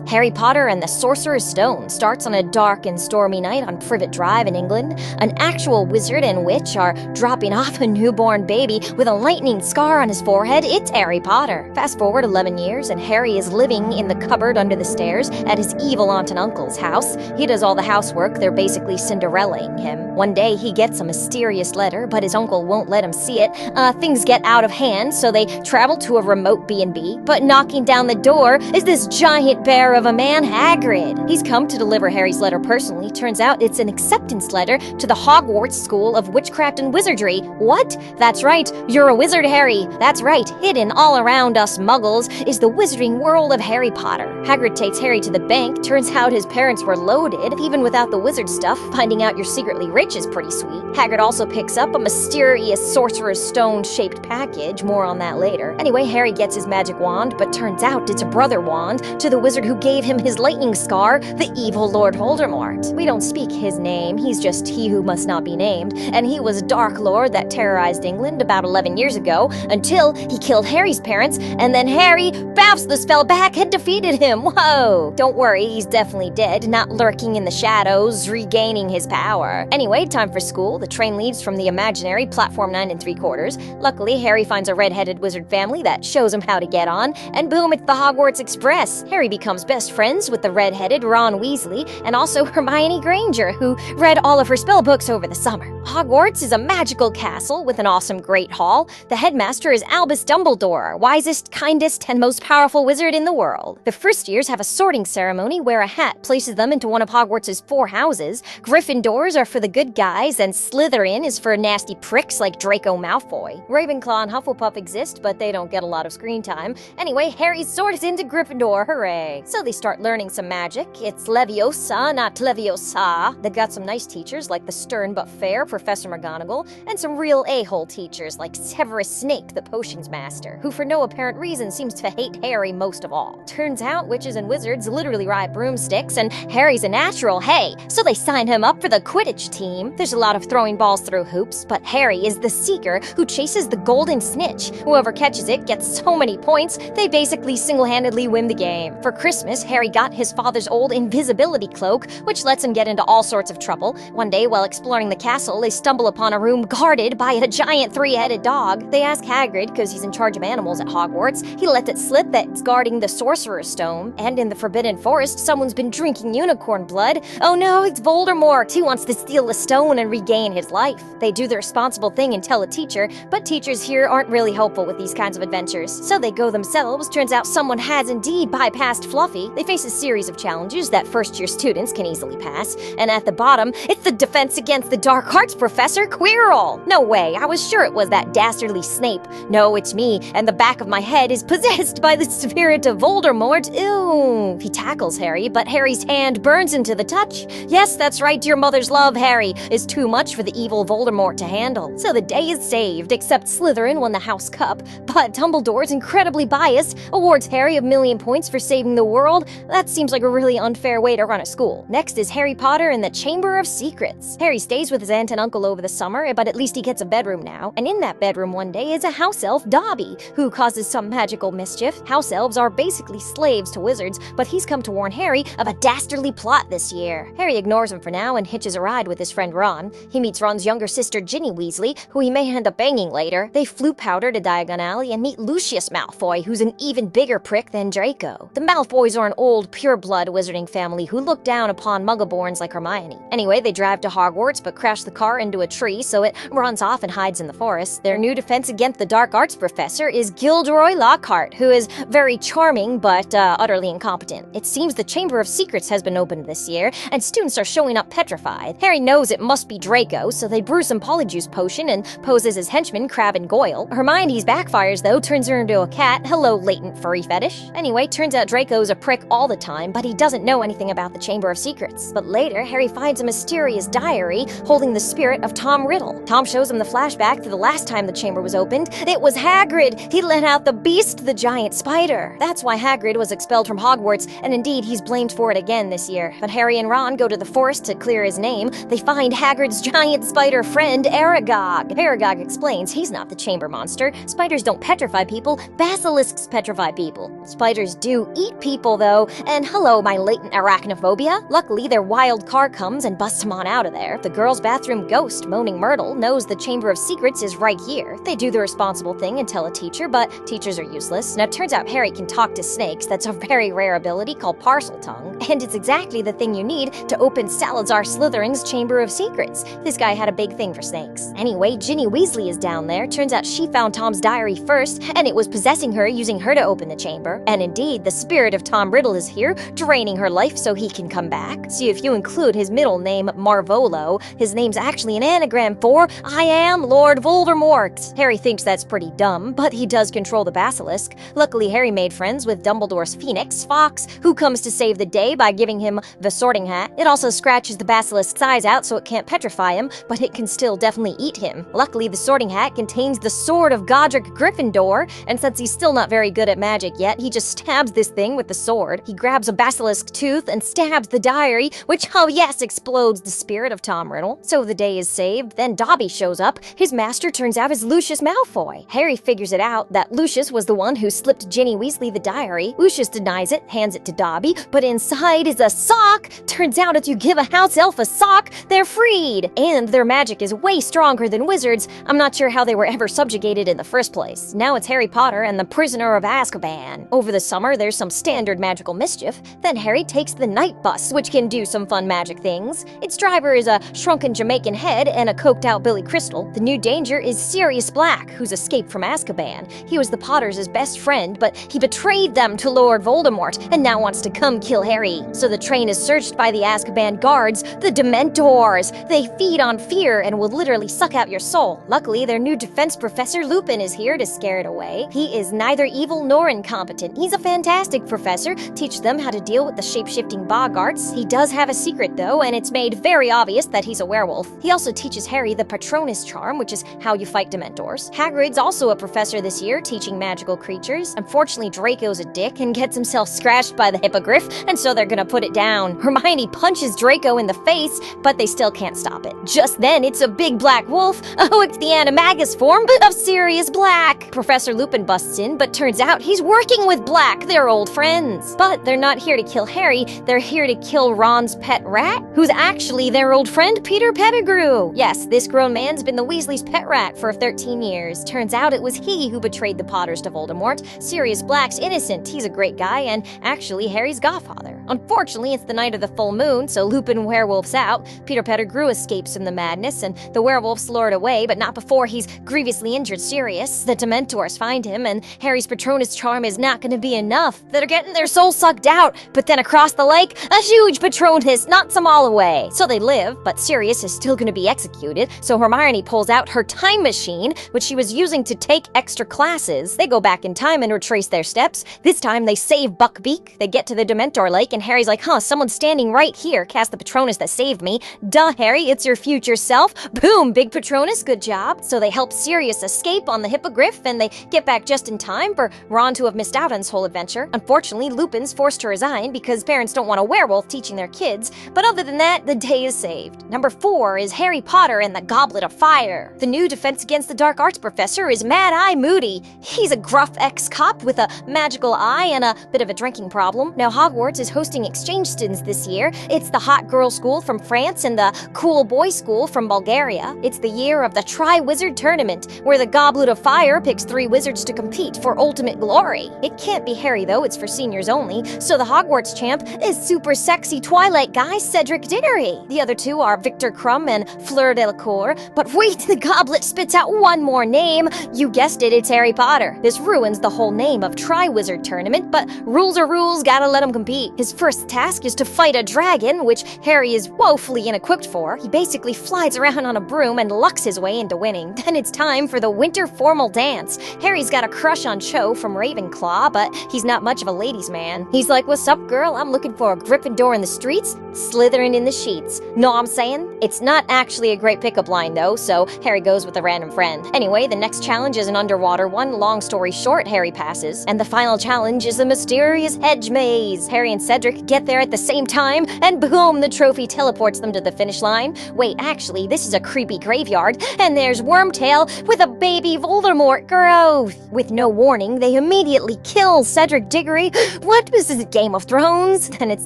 Harry Potter and the Sorcerer's Stone starts on a dark and stormy night on Privet Drive in England. An actual wizard and witch are dropping off a newborn baby with a lightning scar on his forehead. It's Harry Potter. Fast forward 11 years, and Harry is living in the cupboard under the stairs at his evil aunt and uncle's house. He does all the housework. They're basically Cinderellaing him. One day, he gets a mysterious letter, but his uncle won't let him see it. Things get out of hand, so they travel to a remote B&B. But knocking down the door is this giant bear of a man, Hagrid. He's come to deliver Harry's letter personally. Turns out it's an acceptance letter to the Hogwarts School of Witchcraft and Wizardry. What? That's right, you're a wizard, Harry. That's right, hidden all around us muggles is the wizarding world of Harry Potter. Hagrid takes Harry to the bank. Turns out his parents were loaded, even without the wizard stuff. Finding out you're secretly rich is pretty sweet. Hagrid also picks up a mysterious Sorcerer's Stone-shaped package. More on that later. Anyway, Harry gets his magic wand, but turns out it's a brother wand to the wizard who gave him his lightning scar, the evil Lord Voldemort. We don't speak his name, he's just he who must not be named, and he was a Dark Lord that terrorized England about 11 years ago, until he killed Harry's parents, and then Harry bounced the spell back and defeated him. Whoa! Don't worry, he's definitely dead, not lurking in the shadows, regaining his power. Anyway, time for school. The train leaves from the imaginary platform 9 3/4. Luckily, Harry finds a red-headed wizard family that shows him how to get on, and boom, it's the Hogwarts Express. Harry becomes best friends with the red-headed Ron Weasley and also Hermione Granger, who read all of her spell books over the summer. Hogwarts is a magical castle with an awesome great hall. The headmaster is Albus Dumbledore, wisest, kindest, and most powerful wizard in the world. The first years have a sorting ceremony where a hat places them into one of Hogwarts' 4 houses. Gryffindors are for the good guys, and Slytherin is for nasty pricks like Draco Malfoy. Ravenclaw and Hufflepuff exist, but they don't get a lot of screen time. Anyway, Harry's sorted into Gryffindor, hooray! So they start learning some magic. It's Leviosa, not Leviosa. They've got some nice teachers like the stern but fair Professor McGonagall, and some real a-hole teachers like Severus Snape, the potions master, who for no apparent reason seems to hate Harry most of all. Turns out witches and wizards literally ride broomsticks, and Harry's a natural, hey, so they sign him up for the Quidditch team. There's a lot of throwing balls through hoops, but Harry is the seeker who chases the golden snitch. Whoever catches it gets so many points, they basically single-handedly win the game. For Christmas, Harry got his father's old invisibility cloak, which lets him get into all sorts of trouble. One day, while exploring the castle, they stumble upon a room guarded by a giant 3-headed dog. They ask Hagrid, because he's in charge of animals at Hogwarts. He lets it slip that it's guarding the Sorcerer's Stone. And in the Forbidden Forest, someone's been drinking unicorn blood. Oh no, it's Voldemort! He wants to steal the stone and regain his life. They do the responsible thing and tell a teacher, but teachers here aren't really helpful with these kinds of adventures. So they go themselves. Turns out someone has indeed bypassed Fluffy. They face a series of challenges that first-year students can easily pass, and at the bottom, it's the defense against the dark arts professor, Quirrell! No way, I was sure it was that dastardly Snape. No, it's me, and the back of my head is possessed by the spirit of Voldemort. Ew! He tackles Harry, but Harry's hand burns into the touch. Yes, that's right, your mother's love, Harry, is too much for the evil Voldemort to handle. So the day is saved, except Slytherin won the House Cup, but Dumbledore's incredibly biased, awards Harry 1,000,000 points for saving the world. That seems like a really unfair way to run a school. Next is Harry Potter and the Chamber of Secrets. Harry stays with his aunt and uncle over the summer, but at least he gets a bedroom now. And in that bedroom one day is a house elf, Dobby, who causes some magical mischief. House elves are basically slaves to wizards, but he's come to warn Harry of a dastardly plot this year. Harry ignores him for now and hitches a ride with his friend Ron. He meets Ron's younger sister Ginny Weasley, who he may end up banging later. They flute powder to Diagon Alley and meet Lucius Malfoy, who's an even bigger prick than Draco. The Malfoys are an old, pure-blood wizarding family who look down upon Muggleborns like Hermione. Anyway, they drive to Hogwarts but crash the car into a tree, so it runs off and hides in the forest. Their new defense against the dark arts professor is Gilderoy Lockhart, who is very charming but utterly incompetent. It seems the Chamber of Secrets has been opened this year, and students are showing up petrified. Harry knows it must be Draco, so they brew some polyjuice potion and pose as his henchmen, Crabbe and Goyle. Hermione's backfires, though, turns her into a cat. Hello, latent furry fetish. Anyway, turns out Draco's a prick all the time, but he doesn't know anything about the Chamber of Secrets. But later, Harry finds a mysterious diary holding the spirit of Tom Riddle. Tom shows him the flashback to the last time the chamber was opened. It was Hagrid! He let out the beast, the giant spider. That's why Hagrid was expelled from Hogwarts, and indeed, he's blamed for it again this year. But Harry and Ron go to the forest to clear his name. They find Hagrid's giant spider friend, Aragog. Aragog explains he's not the chamber monster. Spiders don't petrify people. Basilisks petrify people. Spiders do eat people. people, though, and hello, my latent arachnophobia. Luckily, their wild car comes and busts him on out of there. The girls' bathroom ghost, Moaning Myrtle, knows the Chamber of Secrets is right here. They do the responsible thing and tell a teacher, but teachers are useless. Now, it turns out Harry can talk to snakes. That's a very rare ability called Parcel Tongue, and it's exactly the thing you need to open Salazar Slytherin's Chamber of Secrets. This guy had a big thing for snakes. Anyway, Ginny Weasley is down there. Turns out she found Tom's diary first, and it was possessing her, using her to open the chamber. And indeed, the spirit of Tom Riddle is here, draining her life so he can come back. See, if you include his middle name, Marvolo, his name's actually an anagram for I am Lord Voldemort. Harry thinks that's pretty dumb, but he does control the basilisk. Luckily, Harry made friends with Dumbledore's Phoenix, Fox, who comes to save the day by giving him the Sorting Hat. It also scratches the basilisk's eyes out so it can't petrify him, but it can still definitely eat him. Luckily, the Sorting Hat contains the sword of Godric Gryffindor, and since he's still not very good at magic yet, he just stabs this thing with the sword. He grabs a basilisk tooth and stabs the diary, which, oh yes, explodes the spirit of Tom Riddle. So the day is saved. Then Dobby shows up. His master turns out as Lucius Malfoy. Harry figures it out that Lucius was the one who slipped Ginny Weasley the diary. Lucius denies it, hands it to Dobby, but inside is a sock. Turns out if you give a house elf a sock, they're freed. And their magic is way stronger than wizards. I'm not sure how they were ever subjugated in the first place. Now it's Harry Potter and the Prisoner of Azkaban. Over the summer, there's some standard magical mischief. Then Harry takes the night bus, which can do some fun magic things. Its driver is a shrunken Jamaican head and a coked-out Billy Crystal. The new danger is Sirius Black, who's escaped from Azkaban. He was the Potters' best friend, but he betrayed them to Lord Voldemort and now wants to come kill Harry. So the train is searched by the Azkaban guards, the Dementors. They feed on fear and will literally suck out your soul. Luckily, their new defense professor Lupin is here to scare it away. He is neither evil nor incompetent. He's a fantastic professor, teaches them how to deal with the shape-shifting boggarts. He does have a secret though, and it's made very obvious that he's a werewolf. He also teaches Harry the Patronus charm, which is how you fight Dementors. Hagrid's also a professor this year, teaching magical creatures. Unfortunately, Draco's a dick and gets himself scratched by the hippogriff, and so they're gonna put it down. Hermione punches Draco in the face, but they still can't stop it. Just then, it's a big black wolf. Oh, it's the Animagus form of Sirius Black. Professor Lupin busts in, but turns out he's working with Black. They're old friends. But they're not here to kill Harry, they're here to kill Ron's pet rat, who's actually their old friend Peter Pettigrew. Yes, this grown man's been the Weasley's pet rat for 13 years. Turns out it was he who betrayed the Potters to Voldemort. Sirius Black's innocent, he's a great guy, and actually Harry's godfather. Unfortunately, it's the night of the full moon, so Lupin werewolfs out. Peter Pettigrew escapes from the madness, and the werewolves lure it away, but not before he's grievously injured Sirius. The Dementors find him, and Harry's Patronus charm is not going to be enough. They're getting their soul sucked out, but then across the lake, a huge Patronus knocks them all away. So they live, but Sirius is still going to be executed, so Hermione pulls out her time machine, which she was using to take extra classes. They go back in time and retrace their steps. This time they save Buckbeak. They get to the Dementor Lake, and Harry's like, someone's standing right here. Cast the Patronus that saved me. Duh, Harry, it's your future self. Boom, big Patronus, good job. So they help Sirius escape on the Hippogriff, and they get back just in time for Ron to have missed out on his whole adventure. Unfortunately, Lupin's forced to resign because parents don't want a werewolf teaching their kids, but other than that, the day is saved. Number 4 is Harry Potter and the Goblet of Fire. The new Defense Against the Dark Arts professor is Mad Eye Moody. He's a gruff ex-cop with a magical eye and a bit of a drinking problem. Now, Hogwarts is hosting exchange students this year. It's the hot girl school from France and the cool boy school from Bulgaria. It's the year of the Tri-Wizard Tournament, where the Goblet of Fire picks 3 wizards to compete for ultimate glory. It can't be Harry, though. It's for seniors only, so the Hogwarts champ is super sexy Twilight guy Cedric Diggory. The other 2 are Victor Crumb and Fleur Delacour. But wait, the goblet spits out one more name. You guessed it, it's Harry Potter. This ruins the whole name of Tri-Wizard Tournament, but rules are rules, gotta let him compete. His first task is to fight a dragon, which Harry is woefully inequipped for. He basically flies around on a broom and lucks his way into winning. Then it's time for the winter formal dance. Harry's got a crush on Cho from Ravenclaw, but he's not much of a ladies' man. He's like, what's up, girl? I'm looking for a Gryffindor in the streets, Slytherin in the sheets. Know what I'm saying? It's not actually a great pickup line, though, so Harry goes with a random friend. Anyway, the next challenge is an underwater one. Long story short, Harry passes. And the final challenge is a mysterious hedge maze. Harry and Cedric Cedric get there at the same time, and boom, the trophy teleports them to the finish line. Wait, actually, this is a creepy graveyard, and there's Wormtail with a baby Voldemort growth. With no warning, they immediately kill Cedric Diggory. What was this, Game of Thrones? Then it's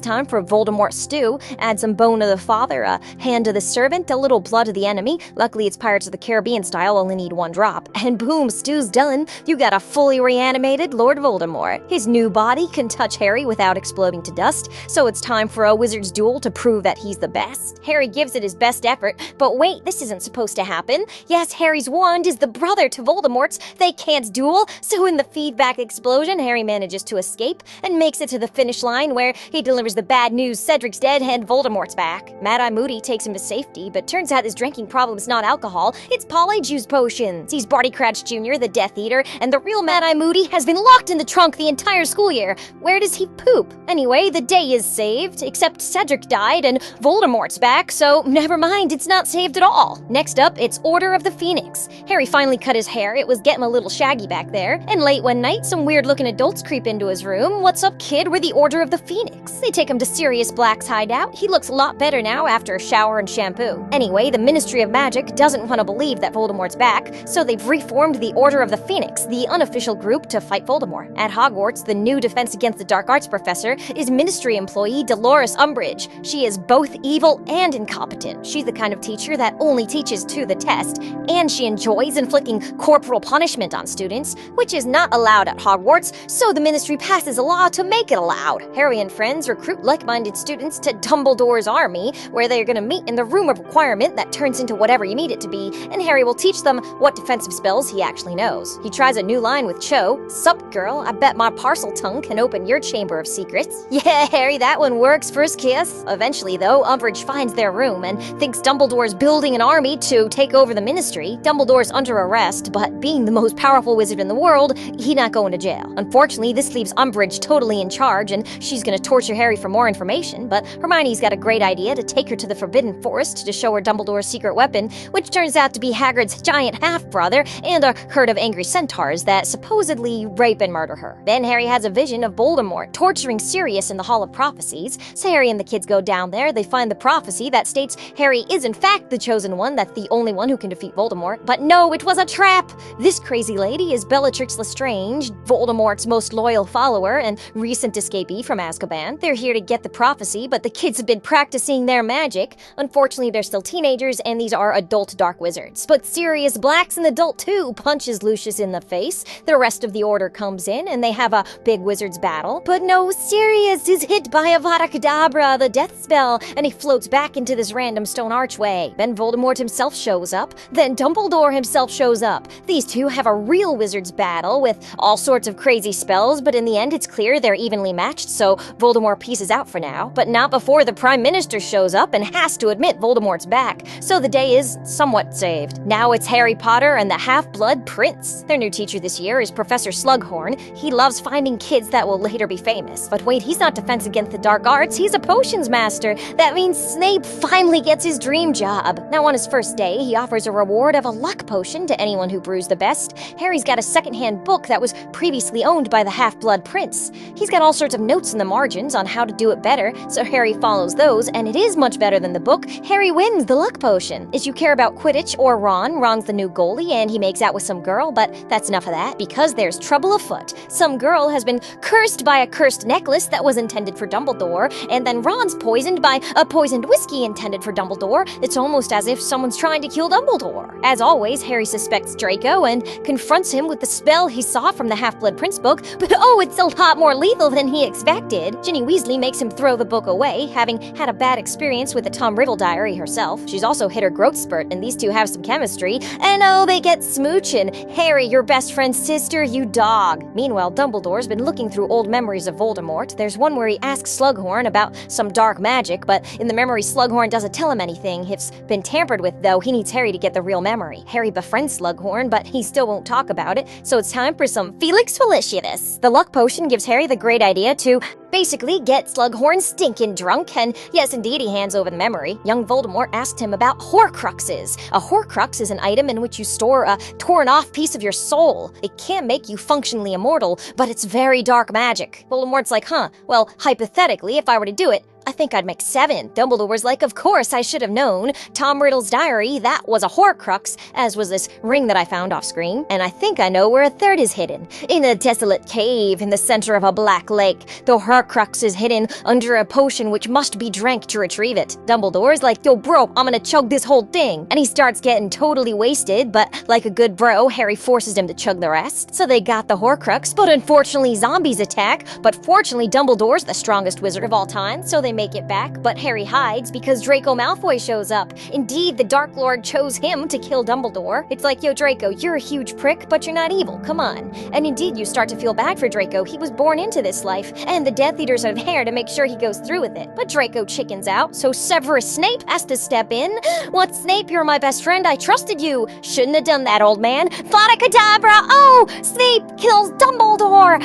time for Voldemort stew. Add some bone to the father, a hand to the servant, a little blood to the enemy. Luckily, it's Pirates of the Caribbean style, only need one drop. And boom, stew's done. You got a fully reanimated Lord Voldemort. His new body can touch Harry without exploding to dust, so it's time for a wizard's duel to prove that he's the best. Harry gives it his best effort, but wait, this isn't supposed to happen. Yes, Harry's wand is the brother to Voldemort's. They can't duel, so in the feedback explosion, Harry manages to escape and makes it to the finish line where he delivers the bad news: Cedric's dead and Voldemort's back. Mad-Eye Moody takes him to safety, but turns out his drinking problem is not alcohol, it's Polyjuice potions. He's Barty Crouch Jr., the Death Eater, and the real Mad-Eye Moody has been locked in the trunk the entire school year. Where does he poop? Anyway, the day is saved, except Cedric died and Voldemort's back, so never mind, it's not saved at all. Next up, it's Order of the Phoenix. Harry finally cut his hair, it was getting a little shaggy back there, and late one night, some weird-looking adults creep into his room. What's up, kid? We're the Order of the Phoenix. They take him to Sirius Black's hideout. He looks a lot better now after a shower and shampoo. Anyway, the Ministry of Magic doesn't want to believe that Voldemort's back, so they've reformed the Order of the Phoenix, the unofficial group to fight Voldemort. At Hogwarts, the new Defense Against the Dark Arts professor is Ministry employee Dolores Umbridge. She is both evil and incompetent. She's the kind of teacher that only teaches to the test, and she enjoys inflicting corporal punishment on students, which is not allowed at Hogwarts, so the Ministry passes a law to make it allowed. Harry and friends recruit like-minded students to Dumbledore's army, where they're gonna meet in the Room of Requirement that turns into whatever you need it to be, and Harry will teach them what defensive spells he actually knows. He tries a new line with Cho: "Sup, girl, I bet my parcel tongue can open your chamber of secrets." Yeah, Harry, that one works. First kiss. Eventually, though, Umbridge finds their room and thinks Dumbledore's building an army to take over the Ministry. Dumbledore's under arrest, but being the most powerful wizard in the world, he's not going to jail. Unfortunately, this leaves Umbridge totally in charge, and she's gonna torture Harry for more information, but Hermione's got a great idea to take her to the Forbidden Forest to show her Dumbledore's secret weapon, which turns out to be Hagrid's giant half-brother and a herd of angry centaurs that supposedly rape and murder her. Then Harry has a vision of Voldemort torturing Sirius in the Hall of Prophecies, so Harry and the kids go down there. They find the prophecy that states Harry is in fact the chosen one, that's the only one who can defeat Voldemort. But no, it was a trap! This crazy lady is Bellatrix Lestrange, Voldemort's most loyal follower and recent escapee from Azkaban. They're here to get the prophecy, but the kids have been practicing their magic. Unfortunately, they're still teenagers, and these are adult dark wizards. But Sirius Black's an adult too, punches Lucius in the face. The rest of the Order comes in, and they have a big wizard's battle. But no, Sirius is hit by Avada Kedavra, the death spell, and he floats back into this random stone archway. Then Voldemort himself shows up. Then Dumbledore himself shows up. These two have a real wizard's battle with all sorts of crazy spells, but in the end it's clear they're evenly matched, so Voldemort pieces out for now. But not before the Prime Minister shows up and has to admit Voldemort's back, so the day is somewhat saved. Now it's Harry Potter and the Half-Blood Prince. Their new teacher this year is Professor Slughorn. He loves finding kids that will later be famous. But wait, he's not Defense Against the Dark Arts, he's a potions master. That means Snape finally gets his dream job. Now on his first day, he offers a reward of a luck potion to anyone who brews the best. Harry's got a secondhand book that was previously owned by the Half-Blood Prince. He's got all sorts of notes in the margins on how to do it better, so Harry follows those, and it is much better than the book. Harry wins the luck potion. If you care about Quidditch or Ron, Ron's the new goalie, and he makes out with some girl, but that's enough of that, because there's trouble afoot. Some girl has been cursed by a cursed necklace that was intended for Dumbledore, and then Ron's poisoned by a poisoned whiskey intended for Dumbledore. It's almost as if someone's trying to kill Dumbledore. As always, Harry suspects Draco and confronts him with the spell he saw from the Half-Blood Prince book, but oh, it's a lot more lethal than he expected. Ginny Weasley makes him throw the book away, having had a bad experience with the Tom Riddle diary herself. She's also hit her growth spurt, and these two have some chemistry, and oh, they get smooching. Harry, your best friend's sister, you dog. Meanwhile, Dumbledore's been looking through old memories of Voldemort. There's one where he asks Slughorn about some dark magic, but in the memory, Slughorn doesn't tell him anything. It's been tampered with, though. He needs Harry to get the real memory. Harry befriends Slughorn, but he still won't talk about it, so it's time for some Felix Felicitas. The luck potion gives Harry the great idea to Basically, get Slughorn stinking drunk, and yes, indeed, he hands over the memory. Young Voldemort asked him about Horcruxes. A Horcrux is an item in which you store a torn-off piece of your soul. It can make you functionally immortal, but it's very dark magic. Voldemort's like, huh, well, hypothetically, if I were to do it, I think I'd make 7. Dumbledore's like, of course, I should have known. Tom Riddle's diary, that was a Horcrux, as was this ring that I found off screen. And I think I know where a third is hidden. In a desolate cave in the center of a black lake. The Horcrux is hidden under a potion which must be drank to retrieve it. Dumbledore's like, yo bro, I'm gonna chug this whole thing. And he starts getting totally wasted, but like a good bro, Harry forces him to chug the rest. So they got the Horcrux, but unfortunately zombies attack. But fortunately Dumbledore's the strongest wizard of all time, so they make it back, but Harry hides because Draco Malfoy shows up. Indeed, the Dark Lord chose him to kill Dumbledore. It's like, yo Draco, you're a huge prick, but you're not evil, come on. And indeed, you start to feel bad for Draco. He was born into this life, and the Death Eaters are there to make sure he goes through with it. But Draco chickens out, so Severus Snape has to step in. What, Snape, you're my best friend, I trusted you. Shouldn't have done that, old man. Vada Kedavra, oh, Snape kills Dumbledore.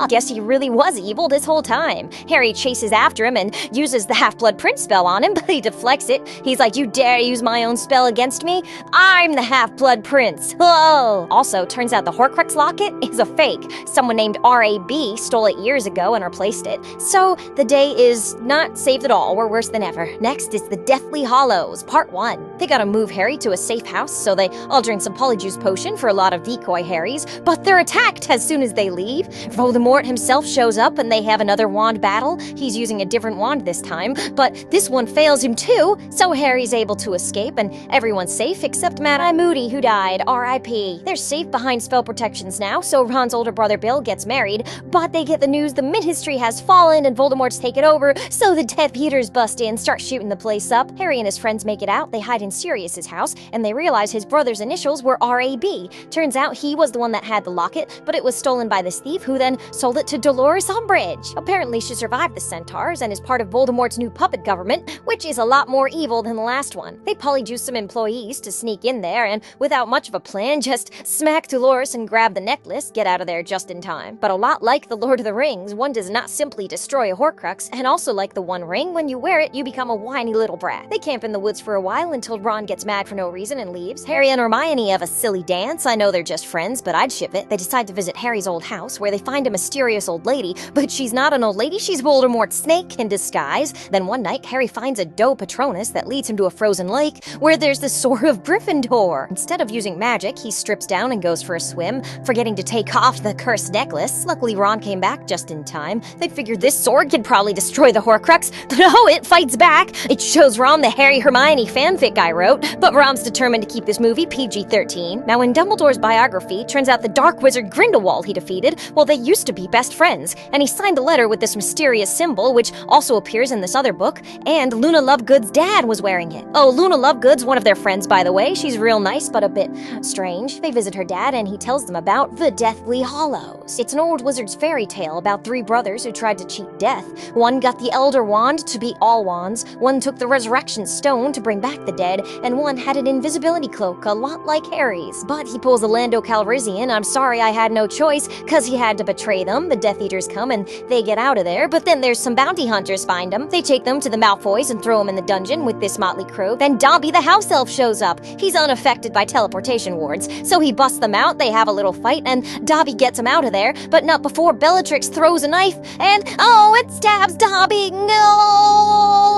Guess he really was evil this whole time. Harry chases after him and uses the Half-Blood Prince spell on him, but he deflects it. He's like, you dare use my own spell against me? I'm the Half-Blood Prince. Whoa! Also, turns out the Horcrux locket is a fake. Someone named R.A.B. stole it years ago and replaced it. So the day is not saved at all. We're worse than ever. Next is the Deathly Hallows, Part 1. They gotta move Harry to a safe house, so they all drink some Polyjuice potion for a lot of decoy Harrys, but they're attacked as soon as they leave. Voldemort himself shows up and they have another wand battle. He's using a different wand this time, but this one fails him too, so Harry's able to escape and everyone's safe except Mad-Eye Moody, who died, R.I.P. They're safe behind spell protections now, so Ron's older brother Bill gets married, but they get the news the Ministry has fallen and Voldemort's taken over, so the Death Eaters bust in, start shooting the place up. Harry and his friends make it out, they hide in Sirius's house, and they realize his brother's initials were R.A.B. Turns out he was the one that had the locket, but it was stolen by this thief who then sold it to Dolores Umbridge. Apparently she survived the Centaurs and is part of Voldemort's new puppet government, which is a lot more evil than the last one. They polyjuice some employees to sneak in there and, without much of a plan, just smack Dolores and grab the necklace, get out of there just in time. But a lot like the Lord of the Rings, one does not simply destroy a Horcrux, and also like the One Ring, when you wear it, you become a whiny little brat. They camp in the woods for a while until Ron gets mad for no reason and leaves. Harry and Hermione have a silly dance. I know they're just friends, but I'd ship it. They decide to visit Harry's old house, where they find a mysterious old lady, but she's not an old lady, she's Voldemort's snake in disguise. Then one night, Harry finds a doe Patronus that leads him to a frozen lake, where there's the Sword of Gryffindor. Instead of using magic, he strips down and goes for a swim, forgetting to take off the cursed necklace. Luckily, Ron came back just in time. They figured this sword could probably destroy the Horcrux, but no, it fights back. It shows Ron the Harry-Hermione fanfic I wrote, but Ron's determined to keep this movie PG-13. Now, in Dumbledore's biography, turns out the dark wizard Grindelwald he defeated, well, they used to be best friends, and he signed a letter with this mysterious symbol, which also appears in this other book, and Luna Lovegood's dad was wearing it. Oh, Luna Lovegood's one of their friends, by the way. She's real nice, but a bit strange. They visit her dad, and he tells them about the Deathly Hallows. It's an old wizard's fairy tale about 3 brothers who tried to cheat death. One got the Elder Wand to beat all wands, one took the Resurrection Stone to bring back the dead, and one had an invisibility cloak, a lot like Harry's. But he pulls a Lando Calrissian, I'm sorry I had no choice, cause he had to betray them. The Death Eaters come and they get out of there, but then there's some bounty hunters find them. They take them to the Malfoys and throw them in the dungeon with this motley crew. Then Dobby the house elf shows up. He's unaffected by teleportation wards, so he busts them out, they have a little fight, and Dobby gets him out of there, but not before Bellatrix throws a knife, and oh, it stabs Dobby! No!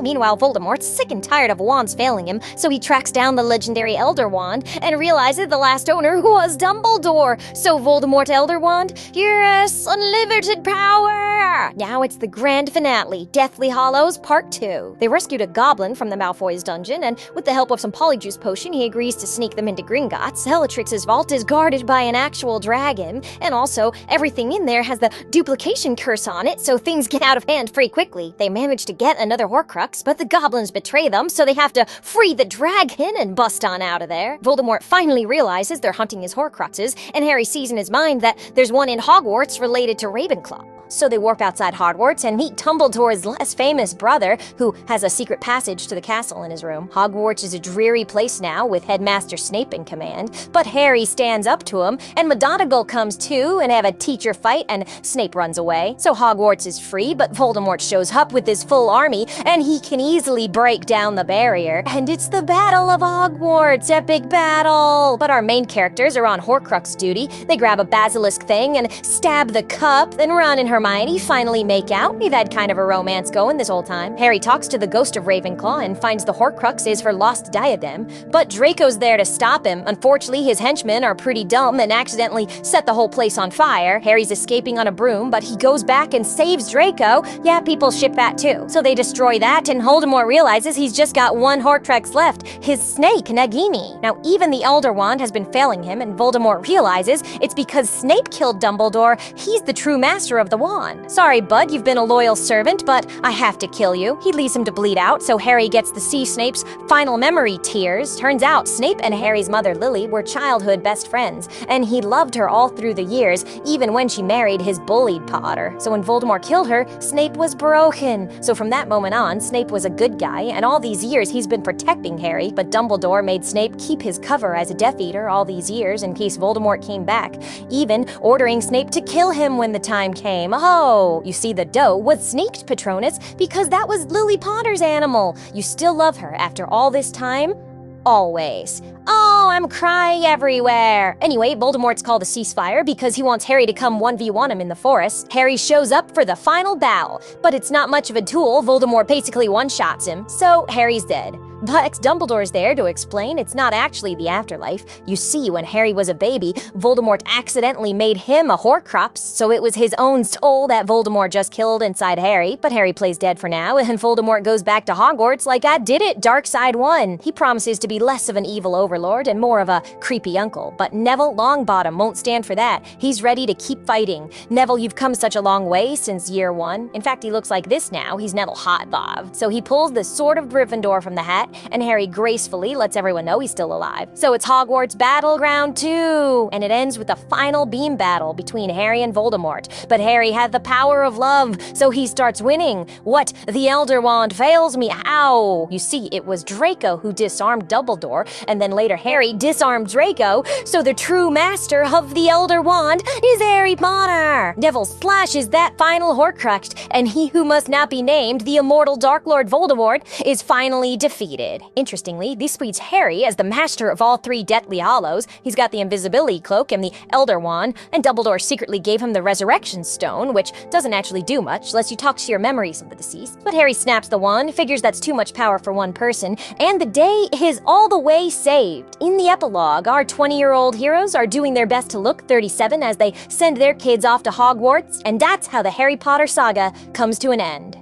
Meanwhile, Voldemort's sick and tired of wands failing him, so he tracks down the legendary Elder Wand and realizes the last owner was Dumbledore. So Voldemort Elder Wand, yes, unlimited power! Now it's the grand finale, Deathly Hallows Part 2. They rescued a goblin from the Malfoys' dungeon, and with the help of some Polyjuice potion, he agrees to sneak them into Gringotts. Bellatrix's vault is guarded by an actual dragon, and also, everything in there has the duplication curse on it, so things get out of hand pretty quickly. They manage to get another Horcrux, but the goblins betray them, so they have to free the dragon and bust on out of there. Voldemort finally realizes they're hunting his Horcruxes, and Harry sees in his mind that there's one in Hogwarts related to Ravenclaw. So they warp outside Hogwarts and meet Dumbledore's less famous brother, who has a secret passage to the castle in his room. Hogwarts is a dreary place now, with Headmaster Snape in command, but Harry stands up to him, and McGonagall comes too, and have a teacher fight, and Snape runs away. So Hogwarts is free, but Voldemort shows up with his full army, and he can easily break down the barrier. And it's the Battle of Hogwarts, epic battle! But our main characters are on Horcrux duty. They grab a basilisk thing and stab the cup, then Ron and Hermione finally make out. They've had kind of a romance going this whole time. Harry talks to the ghost of Ravenclaw and finds the Horcrux is her lost diadem, but Draco's there to stop him. Unfortunately, his henchmen are pretty dumb and accidentally set the whole place on fire. Harry's escaping on a broom, but he goes back and saves Draco. Yeah, people ship that too. So they destroy that, and Voldemort realizes he's just got one Horcrux left, his snake, Nagini. Now, even the Elder Wand has been failing him, and Voldemort realizes it's because Snape killed Dumbledore. He's the true master of the wand. Sorry, bud, you've been a loyal servant, but I have to kill you. He leaves him to bleed out, so Harry gets to see Snape's final memory tears. Turns out Snape and Harry's mother, Lily, were childhood best friends, and he loved her all through the years, even when she married his bullied Potter. So when Voldemort killed her, Snape was broken. So from that moment on, Snape was a good guy, and all these years he's been protecting Harry, but Dumbledore made Snape keep his cover as a Death Eater all these years in case Voldemort came back, even ordering Snape to kill him when the time came. Oh, you see, the doe was sneaked, Patronus, because that was Lily Potter's animal. You still love her after all this time? Always. Oh, I'm crying everywhere. Anyway, Voldemort's called a ceasefire because he wants Harry to come 1v1 him in the forest. Harry shows up for the final battle, but it's not much of a duel. Voldemort basically one-shots him, so Harry's dead. But Dumbledore's there to explain it's not actually the afterlife. You see, when Harry was a baby, Voldemort accidentally made him a Horcrux, so it was his own soul that Voldemort just killed inside Harry. But Harry plays dead for now, and Voldemort goes back to Hogwarts like I did it, Dark Side 1. He promises to be less of an evil overlord and more of a creepy uncle. But Neville Longbottom won't stand for that. He's ready to keep fighting. Neville, you've come such a long way since year 1. In fact, he looks like this now. He's Neville Hotbob. So he pulls the Sword of Gryffindor from the hat, and Harry gracefully lets everyone know he's still alive. So it's Hogwarts Battleground 2, and it ends with a final beam battle between Harry and Voldemort. But Harry had the power of love, so he starts winning. What? The Elder Wand fails me. How? You see, it was Draco who disarmed Dumbledore, and then later Harry disarmed Draco, so the true master of the Elder Wand is Harry Potter. Neville slashes that final Horcrux, and he who must not be named, the immortal Dark Lord Voldemort, is finally defeated. Interestingly, this leaves Harry as the master of all 3 Deathly Hallows. He's got the invisibility cloak and the Elder Wand, and Dumbledore secretly gave him the Resurrection Stone, which doesn't actually do much, lets you talk to your memories of the deceased. But Harry snaps the wand, figures that's too much power for one person, and the day is all the way saved. In the epilogue, our 20-year-old heroes are doing their best to look 37 as they send their kids off to Hogwarts, and that's how the Harry Potter saga comes to an end.